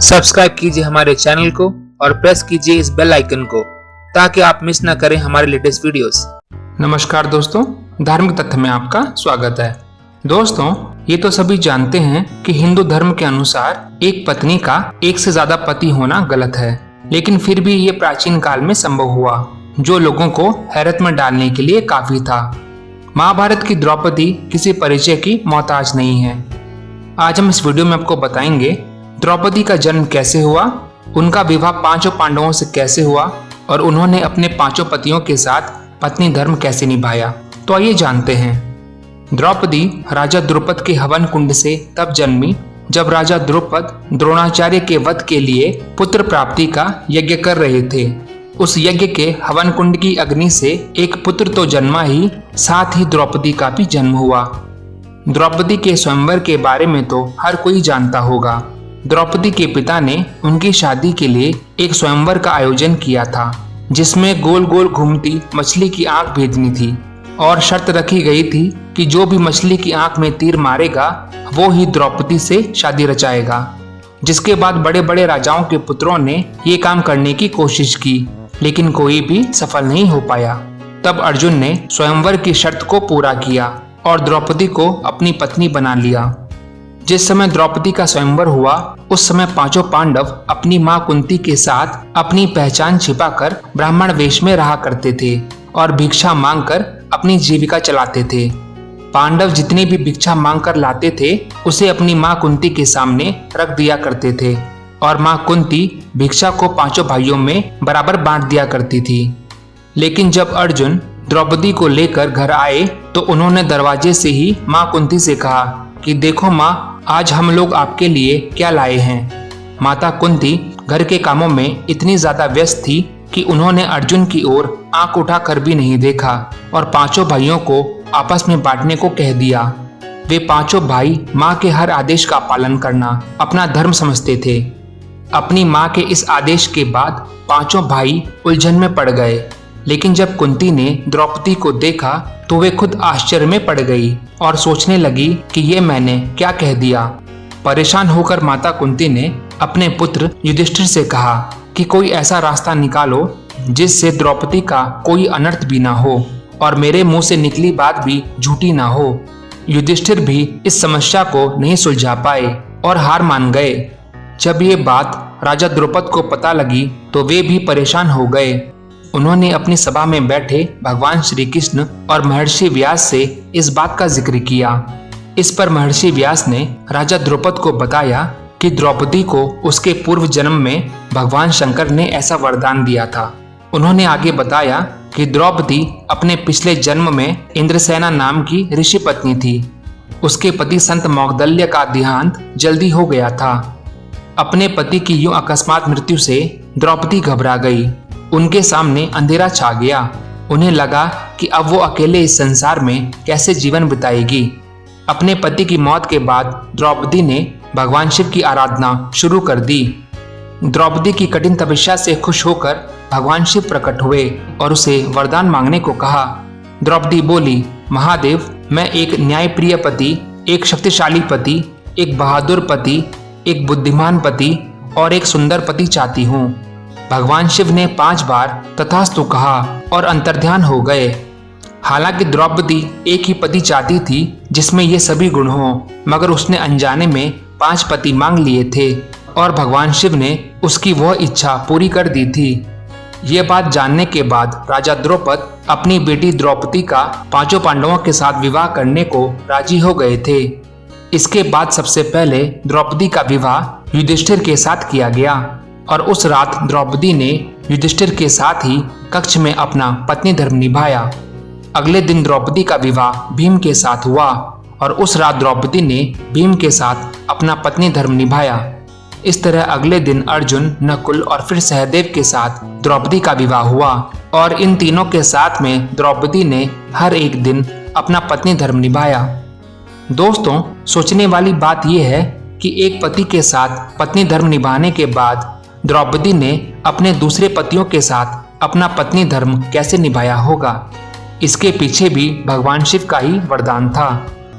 Subscribe कीजिए हमारे channel को और प्रेस कीजिए इस बेल आइकन को ताकि आप मिस न करें हमारे लेटेस्ट वीडियोस। नमस्कार दोस्तों, धार्मिक तथ्य में आपका स्वागत है। दोस्तों, ये तो सभी जानते हैं कि हिंदू धर्म के अनुसार एक पत्नी का एक से ज्यादा पति होना गलत है, लेकिन फिर भी ये प्राचीन काल में संभव हुआ, जो लोगों को हैरत में डालने के लिए काफी था। महाभारत की द्रौपदी किसी परिचय की मोहताज नहीं है। आज हम इस वीडियो में आपको बताएंगे द्रौपदी का जन्म कैसे हुआ, उनका विवाह पांचों पांडवों से कैसे हुआ और उन्होंने अपने पांचों पतियों के साथ पत्नी धर्म कैसे निभाया। तो आइए जानते हैं। द्रौपदी राजा द्रुपद के हवन कुंड से तब जन्मी जब राजा द्रुपद द्रोणाचार्य के वध के लिए पुत्र प्राप्ति का यज्ञ कर रहे थे। उस यज्ञ के हवन कुंड की अग्नि से एक पुत्र तो जन्मा ही, साथ ही द्रौपदी का भी जन्म हुआ। द्रौपदी के स्वयंवर के बारे में तो हर कोई जानता होगा। द्रौपदी के पिता ने उनकी शादी के लिए एक स्वयंवर का आयोजन किया था, जिसमें गोल गोल घूमती मछली की आंख भेजनी थी और शर्त रखी गई थी कि जो भी मछली की आंख में तीर मारेगा वो ही द्रौपदी से शादी रचाएगा। जिसके बाद बड़े बड़े राजाओं के पुत्रों ने ये काम करने की कोशिश की, लेकिन कोई भी सफल नहीं हो पाया। तब अर्जुन ने स्वयंवर की शर्त को पूरा किया और द्रौपदी को अपनी पत्नी बना लिया। जिस समय द्रौपदी का स्वयंवर हुआ, उस समय पांचों पांडव अपनी मां कुंती के साथ अपनी पहचान छिपाकर ब्राह्मण वेश में रहा करते थे और भिक्षा मांगकर अपनी जीविका चलाते थे। पांडव जितनी भी भिक्षा मांगकर लाते थे, उसे अपनी मां कुंती के सामने रख दिया करते थे और मां कुंती भिक्षा को पांचों भाइयों में बराबर बांट दिया करती थी। लेकिन जब अर्जुन द्रौपदी को लेकर घर आए तो उन्होंने दरवाजे से ही मां कुंती से कहा कि देखो मां, आज हम लोग आपके लिए क्या लाए हैं। माता कुंती घर के कामों में इतनी ज्यादा व्यस्त थी कि उन्होंने अर्जुन की ओर आंख उठाकर भी नहीं देखा और पांचों भाइयों को आपस में बांटने को कह दिया। वे पांचों भाई मां के हर आदेश का पालन करना अपना धर्म समझते थे। अपनी मां के इस आदेश के बाद पांचों भाई उलझन में पड़ गए। लेकिन जब कुंती ने द्रौपदी को देखा तो वे खुद आश्चर्य में पड़ गई और सोचने लगी कि ये मैंने क्या कह दिया। परेशान होकर माता कुंती ने अपने पुत्र युधिष्ठिर से कहा कि कोई ऐसा रास्ता निकालो जिससे द्रौपदी का कोई अनर्थ भी ना हो और मेरे मुंह से निकली बात भी झूठी ना हो। युधिष्ठिर भी इस समस्या को नहीं सुलझा पाए और हार मान गए। जब ये बात राजा द्रुपद को पता लगी तो वे भी परेशान हो गए। उन्होंने अपनी सभा में बैठे भगवान श्री कृष्ण और महर्षि व्यास से इस बात का जिक्र किया। इस पर महर्षि व्यास ने राजा द्रुपद को बताया कि द्रौपदी को उसके पूर्व जन्म में भगवान शंकर ने ऐसा वरदान दिया था। उन्होंने आगे बताया कि द्रौपदी अपने पिछले जन्म में इंद्रसेना नाम की ऋषि पत्नी थी। उसके पति संत मौगदल्य का देहांत जल्दी हो गया था। अपने पति की यूं अकस्मात मृत्यु से द्रौपदी घबरा गई। उनके सामने अंधेरा छा गया। उन्हें लगा कि अब वो अकेले इस संसार में कैसे जीवन बिताएगी। अपने पति की मौत के बाद द्रौपदी ने भगवान शिव की आराधना शुरू कर दी। द्रौपदी की कठिन तपस्या से खुश होकर भगवान शिव प्रकट हुए और उसे वरदान मांगने को कहा। द्रौपदी बोली, महादेव, मैं एक न्यायप्रिय पति, एक शक्तिशाली पति, एक बहादुर पति, एक बुद्धिमान पति और एक सुंदर पति चाहती हूँ। भगवान शिव ने 5 बार तथास्तु कहा और अंतर्ध्यान हो गए। हालांकि द्रौपदी एक ही पति चाहती थी जिसमें ये सभी गुण हों, मगर उसने अनजाने में 5 पति मांग लिए थे और भगवान शिव ने उसकी वह इच्छा पूरी कर दी थी। ये बात जानने के बाद राजा द्रुपद अपनी बेटी द्रौपदी का पांचों पांडवों के साथ विवाह करने को राजी हो गए थे। इसके बाद सबसे पहले द्रौपदी का विवाह युधिष्ठिर के साथ किया गया और उस रात द्रौपदी ने युधिष्ठिर के साथ ही कक्ष में अपना पत्नी धर्म निभाया। अगले दिन द्रौपदी का विवाह भीम के साथ हुआ और उस रात द्रौपदी ने भीम के साथ अपना पत्नी धर्म निभाया। इस तरह अगले दिन अर्जुन, नकुल और फिर सहदेव के साथ द्रौपदी का विवाह हुआ और इन तीनों के साथ में द्रौपदी ने हर एक दिन अपना पत्नी धर्म निभाया। दोस्तों, सोचने वाली बात यह है कि एक पति के साथ पत्नी धर्म निभाने के बाद द्रौपदी ने अपने दूसरे पतियों के साथ अपना पत्नी धर्म कैसे निभाया होगा। इसके पीछे भी भगवान शिव का ही वरदान था।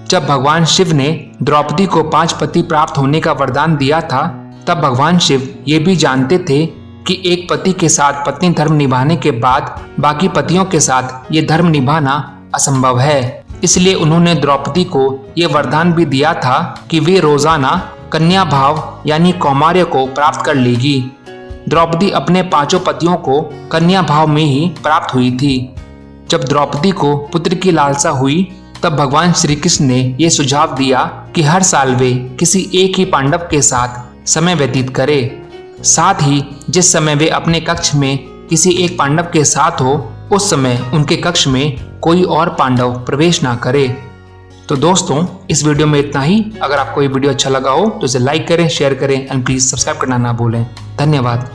जब भगवान शिव ने द्रौपदी को 5 पति प्राप्त होने का वरदान दिया था तब भगवान शिव ये भी जानते थे कि एक पति के साथ पत्नी धर्म निभाने के बाद बाकी पतियों के साथ ये धर्म निभाना असंभव है। इसलिए उन्होंने द्रौपदी को ये वरदान भी दिया था कि वे रोजाना कन्या भाव यानी कौमार्य को प्राप्त कर लेगी। द्रौपदी अपने 5 पतियों को कन्या भाव में ही प्राप्त हुई थी। जब द्रौपदी को पुत्र की लालसा हुई तब भगवान श्री कृष्ण ने यह सुझाव दिया कि हर साल वे किसी एक ही पांडव के साथ समय व्यतीत करे। साथ ही जिस समय वे अपने कक्ष में किसी एक पांडव के साथ हो उस समय उनके कक्ष में कोई और पांडव प्रवेश ना करे। तो दोस्तों इस वीडियो में इतना ही। अगर आपको ये वीडियो अच्छा लगा हो तो इसे लाइक करें, शेयर करें एंड प्लीज सब्सक्राइब करना ना भूलें। धन्यवाद।